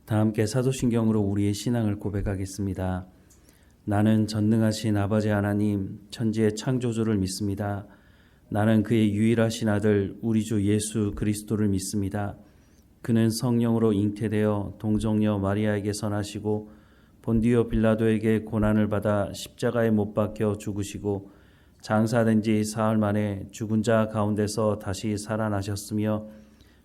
다 함께 사도신경으로 우리의 신앙을 고백하겠습니다. 나는 전능하신 아버지 하나님, 천지의 창조주를 믿습니다. 나는 그의 유일하신 아들 우리 주 예수 그리스도를 믿습니다. 그는 성령으로 잉태되어 동정녀 마리아에게 선하시고 본디오 빌라도에게 고난을 받아 십자가에 못 박혀 죽으시고 장사된 지 사흘 만에 죽은 자 가운데서 다시 살아나셨으며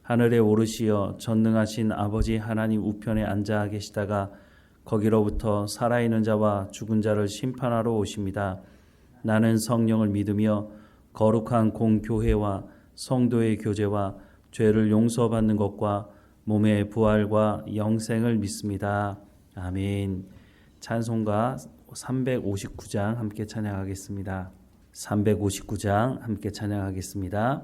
하늘에 오르시어 전능하신 아버지 하나님 우편에 앉아 계시다가 거기로부터 살아있는 자와 죽은 자를 심판하러 오십니다. 나는 성령을 믿으며 거룩한 공교회와 성도의 교제와 죄를 용서받는 것과 몸의 부활과 영생을 믿습니다. 아멘. 찬송가 359장 함께 찬양하겠습니다. 359장 함께 찬양하겠습니다.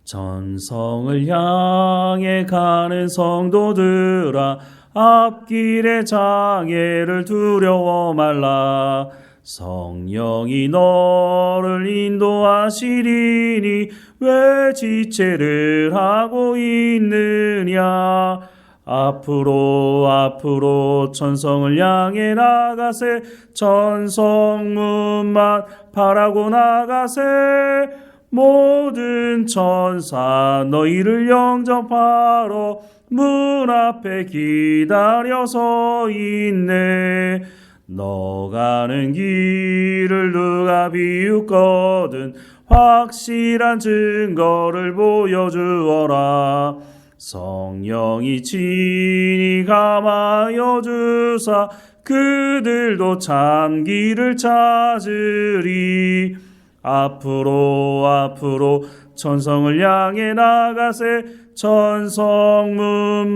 전성을 향해 가는 성도들아, 앞길의 장애를 두려워 말라. 성령이 너를 인도하시리니 왜 지체를 하고 있느냐. 앞으로 천성을 향해 나가세. 천성문만 바라고 나가세. 모든 천사 너희를 영접하러 문 앞에 기다려 서 있네. 너 가는 길을 누가 비웃거든 확실한 증거를 보여주어라. 성령이 친히 감하여 주사 그들도 참 길을 찾으리. 앞으로 천성을 향해 나가세. 천성문만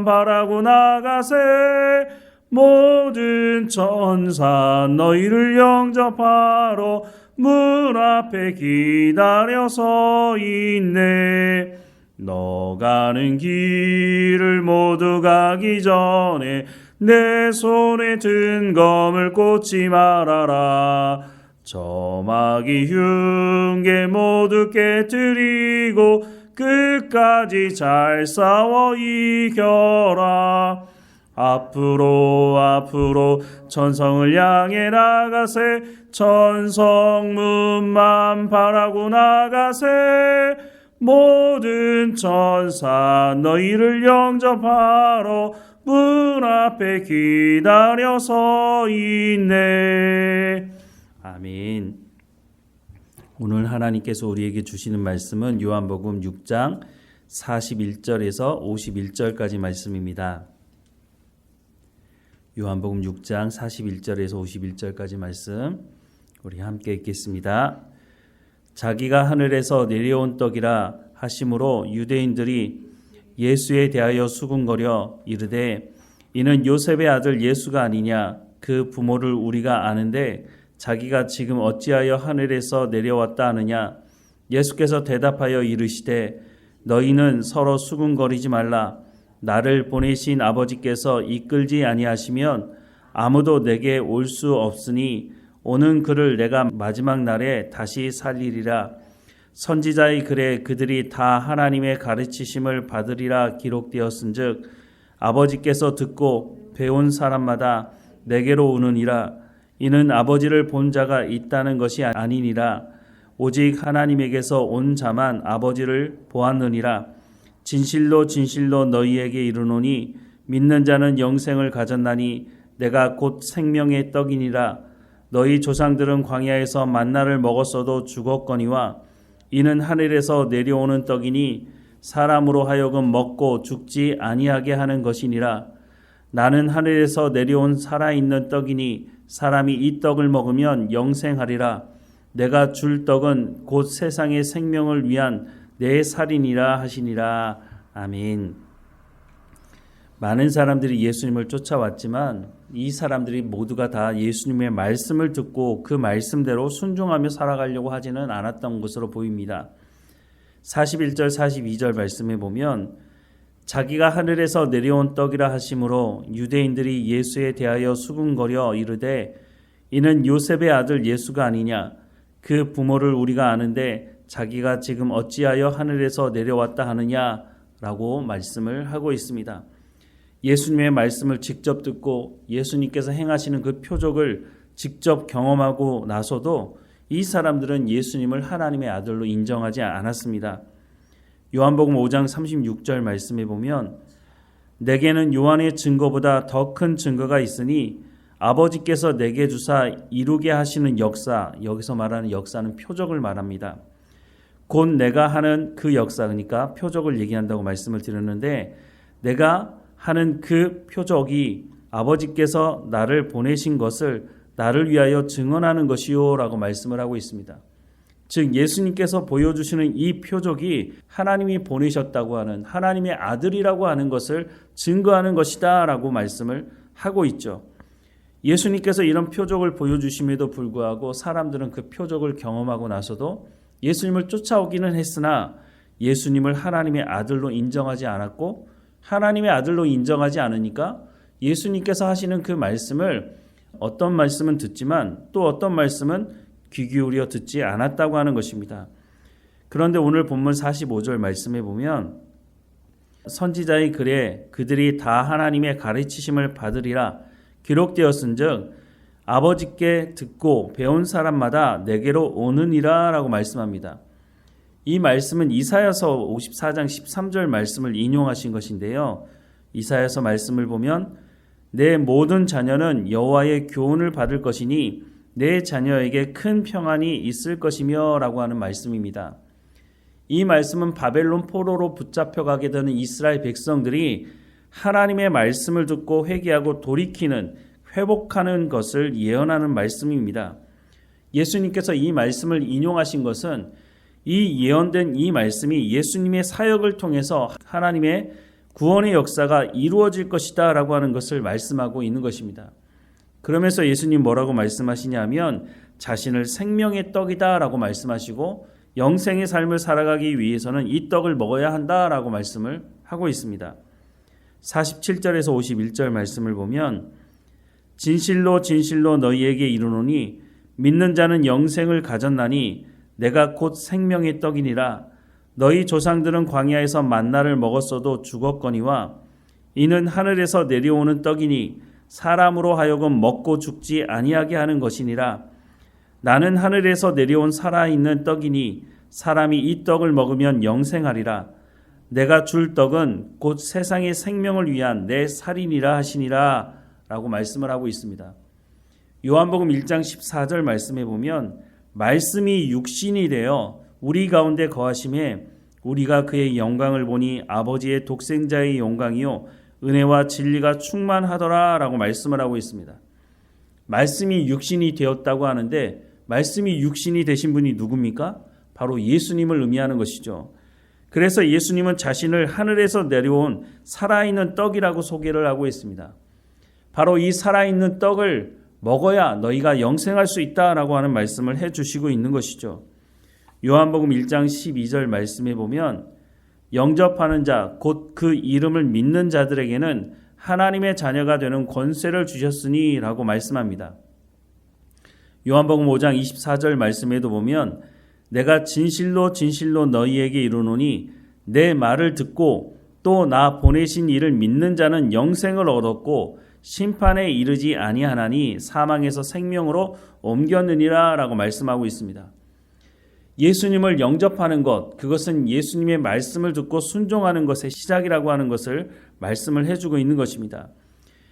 바라고 나가세. 모든 천사 너희를 영접하러 문 앞에 기다려 서 있네. 너 가는 길을 모두 가기 전에 내 손에 든 검을 꽂지 말아라. 저마귀 흉계 모두 깨뜨리고 끝까지 잘 싸워 이겨라. 앞으로 천성을 향해 나가세. 천성문만 바라고 나가세. 모든 천사 너희를 영접하러 문 앞에 기다려 서 있네. 아멘. 오늘 하나님께서 우리에게 주시는 말씀은 요한복음 6장 41절에서 51절까지 말씀입니다. 요한복음 6장 41절에서 51절까지 말씀 우리 함께 읽겠습니다. 자기가 하늘에서 내려온 떡이라 하심으로 유대인들이 예수에 대하여 수군거려 이르되 이는 요셉의 아들 예수가 아니냐. 그 부모를 우리가 아는데 자기가 지금 어찌하여 하늘에서 내려왔다 하느냐. 예수께서 대답하여 이르시되 너희는 서로 수군거리지 말라. 나를 보내신 아버지께서 이끌지 아니하시면 아무도 내게 올 수 없으니 오는 그를 내가 마지막 날에 다시 살리리라. 선지자의 글에 그들이 다 하나님의 가르치심을 받으리라 기록되었은즉 아버지께서 듣고 배운 사람마다 내게로 오느니라. 이는 아버지를 본 자가 있다는 것이 아니니라. 오직 하나님에게서 온 자만 아버지를 보았느니라. 진실로 너희에게 이르노니 믿는 자는 영생을 가졌나니 내가 곧 생명의 떡이니라. 너희 조상들은 광야에서 만나를 먹었어도 죽었거니와 이는 하늘에서 내려오는 떡이니 사람으로 하여금 먹고 죽지 아니하게 하는 것이니라. 나는 하늘에서 내려온 살아있는 떡이니 사람이 이 떡을 먹으면 영생하리라. 내가 줄 떡은 곧 세상의 생명을 위한 내 살이니라 하시니라. 아멘. 많은 사람들이 예수님을 쫓아왔지만 이 사람들이 모두가 다 예수님의 말씀을 듣고 그 말씀대로 순종하며 살아가려고 하지는 않았던 것으로 보입니다. 41절 42절 말씀에 보면 자기가 하늘에서 내려온 떡이라 하심으로 유대인들이 예수에 대하여 수군거려 이르되 이는 요셉의 아들 예수가 아니냐. 그 부모를 우리가 아는데 자기가 지금 어찌하여 하늘에서 내려왔다 하느냐라고 말씀을 하고 있습니다. 예수님의 말씀을 직접 듣고 예수님께서 행하시는 그 표적을 직접 경험하고 나서도 이 사람들은 예수님을 하나님의 아들로 인정하지 않았습니다. 요한복음 5장 36절 말씀에 보면 내게는 요한의 증거보다 더 큰 증거가 있으니 아버지께서 내게 주사 이루게 하시는 역사, 여기서 말하는 역사는 표적을 말합니다. 곧 내가 하는 그 역사, 그러니까 표적을 얘기한다고 말씀을 드렸는데 내가 하는 그 표적이 아버지께서 나를 보내신 것을 나를 위하여 증언하는 것이요 라고 말씀을 하고 있습니다. 즉 예수님께서 보여주시는 이 표적이 하나님이 보내셨다고 하는 하나님의 아들이라고 하는 것을 증거하는 것이다 라고 말씀을 하고 있죠. 예수님께서 이런 표적을 보여주심에도 불구하고 사람들은 그 표적을 경험하고 나서도 예수님을 쫓아오기는 했으나 예수님을 하나님의 아들로 인정하지 않았고 하나님의 아들로 인정하지 않으니까 예수님께서 하시는 그 말씀을 어떤 말씀은 듣지만 또 어떤 말씀은 귀 기울여 듣지 않았다고 하는 것입니다. 그런데 오늘 본문 45절 말씀에 보면 선지자의 글에 그들이 다 하나님의 가르치심을 받으리라 기록되었은즉 아버지께 듣고 배운 사람마다 내게로 오느니라 라고 말씀합니다. 이 말씀은 이사야서 54장 13절 말씀을 인용하신 것인데요. 이사야서 말씀을 보면 내 모든 자녀는 여호와의 교훈을 받을 것이니 내 자녀에게 큰 평안이 있을 것이며 라고 하는 말씀입니다. 이 말씀은 바벨론 포로로 붙잡혀가게 되는 이스라엘 백성들이 하나님의 말씀을 듣고 회개하고 돌이키는 회복하는 것을 예언하는 말씀입니다. 예수님께서 이 말씀을 인용하신 것은 이 예언된 이 말씀이 예수님의 사역을 통해서 하나님의 구원의 역사가 이루어질 것이다 라고 하는 것을 말씀하고 있는 것입니다. 그러면서 예수님 뭐라고 말씀하시냐면 자신을 생명의 떡이다 라고 말씀하시고 영생의 삶을 살아가기 위해서는 이 떡을 먹어야 한다 라고 말씀을 하고 있습니다. 47절에서 51절 말씀을 보면 진실로 진실로 너희에게 이르노니 믿는 자는 영생을 가졌나니 내가 곧 생명의 떡이니라. 너희 조상들은 광야에서 만나를 먹었어도 죽었거니와 이는 하늘에서 내려오는 떡이니 사람으로 하여금 먹고 죽지 아니하게 하는 것이니라. 나는 하늘에서 내려온 살아있는 떡이니 사람이 이 떡을 먹으면 영생하리라. 내가 줄 떡은 곧 세상의 생명을 위한 내 살이니라 하시니라 라고 말씀을 하고 있습니다. 요한복음 1장 14절 말씀에 보면 말씀이 육신이 되어 우리 가운데 거하심에 우리가 그의 영광을 보니 아버지의 독생자의 영광이요 은혜와 진리가 충만하더라 라고 말씀을 하고 있습니다. 말씀이 육신이 되었다고 하는데 말씀이 육신이 되신 분이 누굽니까? 바로 예수님을 의미하는 것이죠. 그래서 예수님은 자신을 하늘에서 내려온 살아있는 떡이라고 소개를 하고 있습니다. 바로 이 살아있는 떡을 먹어야 너희가 영생할 수 있다라고 하는 말씀을 해주시고 있는 것이죠. 요한복음 1장 12절 말씀에 보면 영접하는 자 곧 그 이름을 믿는 자들에게는 하나님의 자녀가 되는 권세를 주셨으니 라고 말씀합니다. 요한복음 5장 24절 말씀에도 보면 내가 진실로 진실로 너희에게 이르노니 내 말을 듣고 또 나 보내신 이를 믿는 자는 영생을 얻었고 심판에 이르지 아니하나니 사망에서 생명으로 옮겼느니라 라고 말씀하고 있습니다. 예수님을 영접하는 것, 그것은 예수님의 말씀을 듣고 순종하는 것의 시작이라고 하는 것을 말씀을 해주고 있는 것입니다.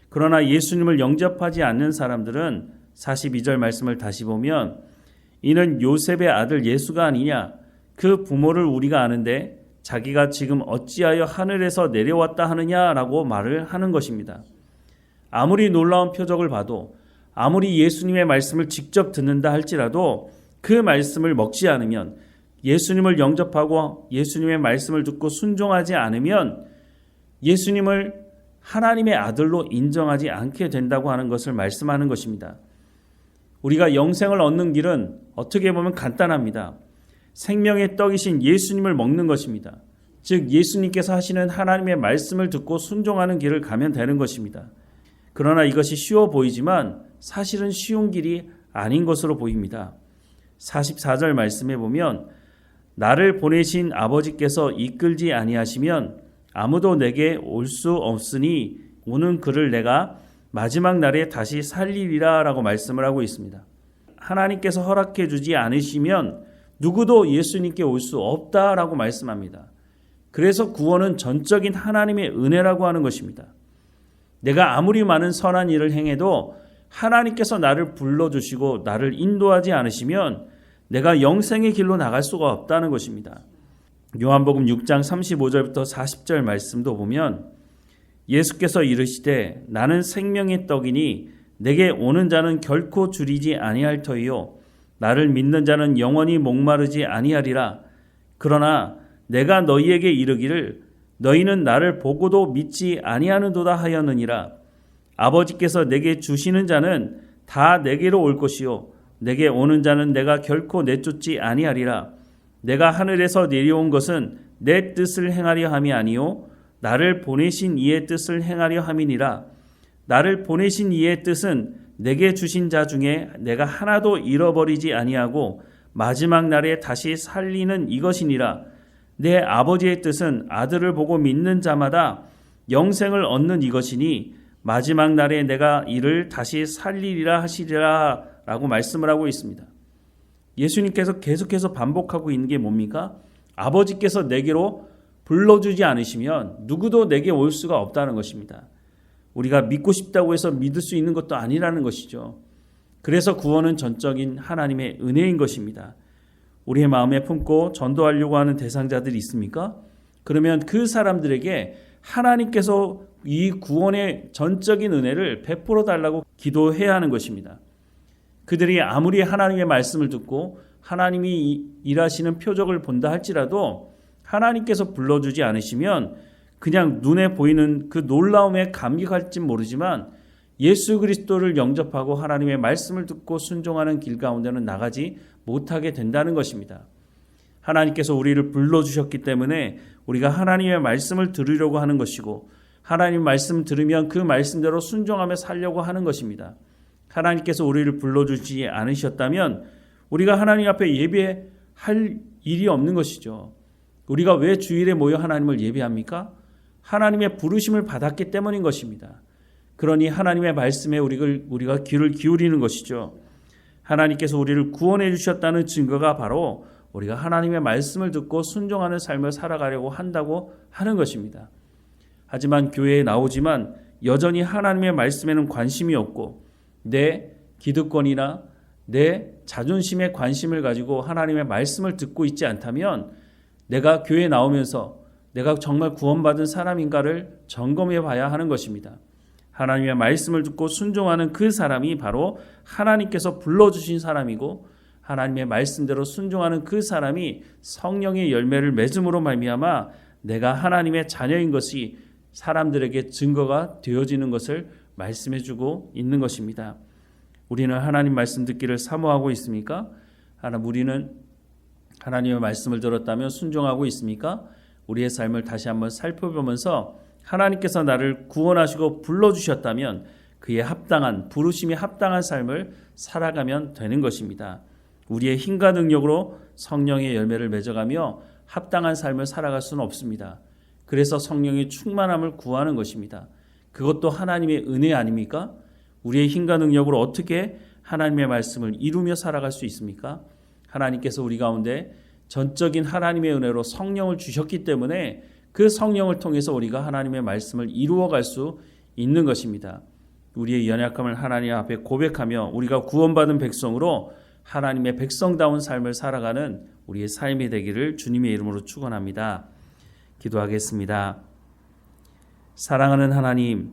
그러나 예수님을 영접하지 않는 사람들은 42절 말씀을 다시 보면 이는 요셉의 아들 예수가 아니냐, 그 부모를 우리가 아는데 자기가 지금 어찌하여 하늘에서 내려왔다 하느냐라고 말을 하는 것입니다. 아무리 놀라운 표적을 봐도 아무리 예수님의 말씀을 직접 듣는다 할지라도 그 말씀을 먹지 않으면 예수님을 영접하고 예수님의 말씀을 듣고 순종하지 않으면 예수님을 하나님의 아들로 인정하지 않게 된다고 하는 것을 말씀하는 것입니다. 우리가 영생을 얻는 길은 어떻게 보면 간단합니다. 생명의 떡이신 예수님을 먹는 것입니다. 즉 예수님께서 하시는 하나님의 말씀을 듣고 순종하는 길을 가면 되는 것입니다. 그러나 이것이 쉬워 보이지만 사실은 쉬운 길이 아닌 것으로 보입니다. 44절 말씀에 보면 나를 보내신 아버지께서 이끌지 아니하시면 아무도 내게 올 수 없으니 오는 그를 내가 마지막 날에 다시 살리리라 라고 말씀을 하고 있습니다. 하나님께서 허락해 주지 않으시면 누구도 예수님께 올 수 없다라고 말씀합니다. 그래서 구원은 전적인 하나님의 은혜라고 하는 것입니다. 내가 아무리 많은 선한 일을 행해도 하나님께서 나를 불러주시고 나를 인도하지 않으시면 내가 영생의 길로 나갈 수가 없다는 것입니다. 요한복음 6장 35절부터 40절 말씀도 보면 예수께서 이르시되 나는 생명의 떡이니 내게 오는 자는 결코 줄이지 아니할 터이요 나를 믿는 자는 영원히 목마르지 아니하리라. 그러나 내가 너희에게 이르기를 너희는 나를 보고도 믿지 아니하는도다 하였느니라. 아버지께서 내게 주시는 자는 다 내게로 올 것이요 내게 오는 자는 내가 결코 내쫓지 아니하리라. 내가 하늘에서 내려온 것은 내 뜻을 행하려 함이 아니요 나를 보내신 이의 뜻을 행하려 함이니라. 나를 보내신 이의 뜻은 내게 주신 자 중에 내가 하나도 잃어버리지 아니하고 마지막 날에 다시 살리는 이것이니라. 내 아버지의 뜻은 아들을 보고 믿는 자마다 영생을 얻는 이것이니 마지막 날에 내가 이를 다시 살리리라 하시리라 라고 말씀을 하고 있습니다. 예수님께서 계속해서 반복하고 있는 게 뭡니까? 아버지께서 내게로 불러주지 않으시면 누구도 내게 올 수가 없다는 것입니다. 우리가 믿고 싶다고 해서 믿을 수 있는 것도 아니라는 것이죠. 그래서 구원은 전적인 하나님의 은혜인 것입니다. 우리의 마음에 품고 전도하려고 하는 대상자들이 있습니까? 그러면 그 사람들에게 하나님께서 이 구원의 전적인 은혜를 베풀어 달라고 기도해야 하는 것입니다. 그들이 아무리 하나님의 말씀을 듣고 하나님이 일하시는 표적을 본다 할지라도 하나님께서 불러주지 않으시면 그냥 눈에 보이는 그 놀라움에 감격할지 모르지만 예수 그리스도를 영접하고 하나님의 말씀을 듣고 순종하는 길 가운데는 나가지 못하게 된다는 것입니다. 하나님께서 우리를 불러주셨기 때문에 우리가 하나님의 말씀을 들으려고 하는 것이고 하나님 말씀 들으면 그 말씀대로 순종하며 살려고 하는 것입니다. 하나님께서 우리를 불러주지 않으셨다면 우리가 하나님 앞에 예배할 일이 없는 것이죠. 우리가 왜 주일에 모여 하나님을 예배합니까? 하나님의 부르심을 받았기 때문인 것입니다. 그러니 하나님의 말씀에 우리가 귀를 기울이는 것이죠. 하나님께서 우리를 구원해 주셨다는 증거가 바로 우리가 하나님의 말씀을 듣고 순종하는 삶을 살아가려고 한다고 하는 것입니다. 하지만 교회에 나오지만 여전히 하나님의 말씀에는 관심이 없고 내 기득권이나 내 자존심에 관심을 가지고 하나님의 말씀을 듣고 있지 않다면 내가 교회에 나오면서 내가 정말 구원받은 사람인가를 점검해 봐야 하는 것입니다. 하나님의 말씀을 듣고 순종하는 그 사람이 바로 하나님께서 불러주신 사람이고 하나님의 말씀대로 순종하는 그 사람이 성령의 열매를 맺음으로 말미암아 내가 하나님의 자녀인 것이 사람들에게 증거가 되어지는 것을 말씀해주고 있는 것입니다. 우리는 하나님 말씀 듣기를 사모하고 있습니까? 우리는 하나님의 말씀을 들었다면 순종하고 있습니까? 우리의 삶을 다시 한번 살펴보면서 하나님께서 나를 구원하시고 불러주셨다면 그에 합당한 부르심에 합당한 삶을 살아가면 되는 것입니다. 우리의 힘과 능력으로 성령의 열매를 맺어가며 합당한 삶을 살아갈 수는 없습니다. 그래서 성령의 충만함을 구하는 것입니다. 그것도 하나님의 은혜 아닙니까? 우리의 힘과 능력으로 어떻게 하나님의 말씀을 이루며 살아갈 수 있습니까? 하나님께서 우리 가운데 전적인 하나님의 은혜로 성령을 주셨기 때문에 그 성령을 통해서 우리가 하나님의 말씀을 이루어갈 수 있는 것입니다. 우리의 연약함을 하나님 앞에 고백하며 우리가 구원받은 백성으로 하나님의 백성다운 삶을 살아가는 우리의 삶이 되기를 주님의 이름으로 축원합니다. 기도하겠습니다. 사랑하는 하나님,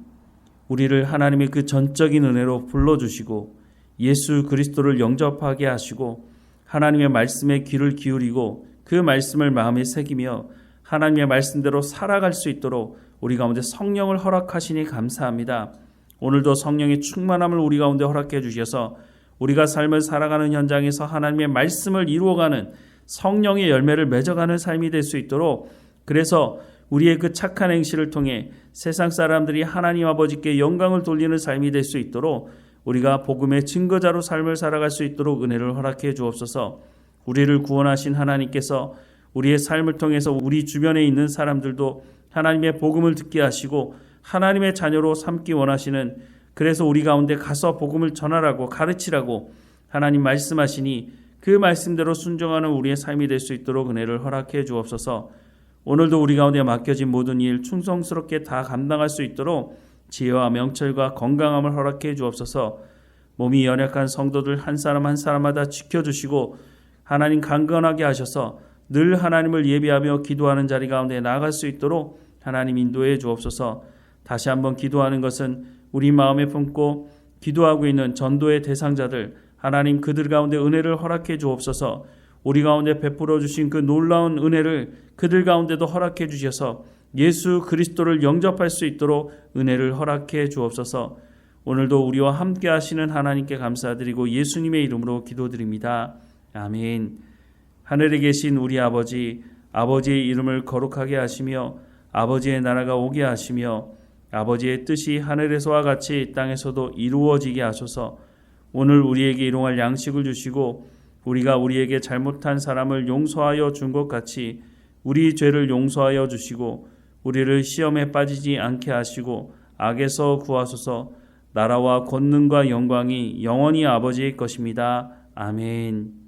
우리를 하나님의 그 전적인 은혜로 불러주시고 예수 그리스도를 영접하게 하시고 하나님의 말씀에 귀를 기울이고 그 말씀을 마음에 새기며 하나님의 말씀대로 살아갈 수 있도록 우리 가운데 성령을 허락하시니 감사합니다. 오늘도 성령의 충만함을 우리 가운데 허락해 주셔서 우리가 삶을 살아가는 현장에서 하나님의 말씀을 이루어가는 성령의 열매를 맺어가는 삶이 될 수 있도록 그래서 우리의 그 착한 행실을 통해 세상 사람들이 하나님 아버지께 영광을 돌리는 삶이 될 수 있도록 우리가 복음의 증거자로 삶을 살아갈 수 있도록 은혜를 허락해 주옵소서. 우리를 구원하신 하나님께서 우리의 삶을 통해서 우리 주변에 있는 사람들도 하나님의 복음을 듣게 하시고 하나님의 자녀로 삼기 원하시는, 그래서 우리 가운데 가서 복음을 전하라고 가르치라고 하나님 말씀하시니 그 말씀대로 순종하는 우리의 삶이 될 수 있도록 은혜를 허락해 주옵소서. 오늘도 우리 가운데 맡겨진 모든 일 충성스럽게 다 감당할 수 있도록 지혜와 명철과 건강함을 허락해 주옵소서. 몸이 연약한 성도들 한 사람 한 사람마다 지켜주시고 하나님 강건하게 하셔서 늘 하나님을 예배하며 기도하는 자리 가운데 나아갈 수 있도록 하나님 인도해 주옵소서. 다시 한번 기도하는 것은 우리 마음에 품고 기도하고 있는 전도의 대상자들, 하나님 그들 가운데 은혜를 허락해 주옵소서. 우리 가운데 베풀어 주신 그 놀라운 은혜를 그들 가운데도 허락해 주셔서 예수 그리스도를 영접할 수 있도록 은혜를 허락해 주옵소서. 오늘도 우리와 함께 하시는 하나님께 감사드리고 예수님의 이름으로 기도드립니다. 아멘. 하늘에 계신 우리 아버지, 아버지의 이름을 거룩하게 하시며 아버지의 나라가 오게 하시며 아버지의 뜻이 하늘에서와 같이 땅에서도 이루어지게 하소서. 오늘 우리에게 일용할 양식을 주시고 우리가 우리에게 잘못한 사람을 용서하여 준 것 같이 우리 죄를 용서하여 주시고 우리를 시험에 빠지지 않게 하시고 악에서 구하소서. 나라와 권능과 영광이 영원히 아버지의 것입니다. 아멘.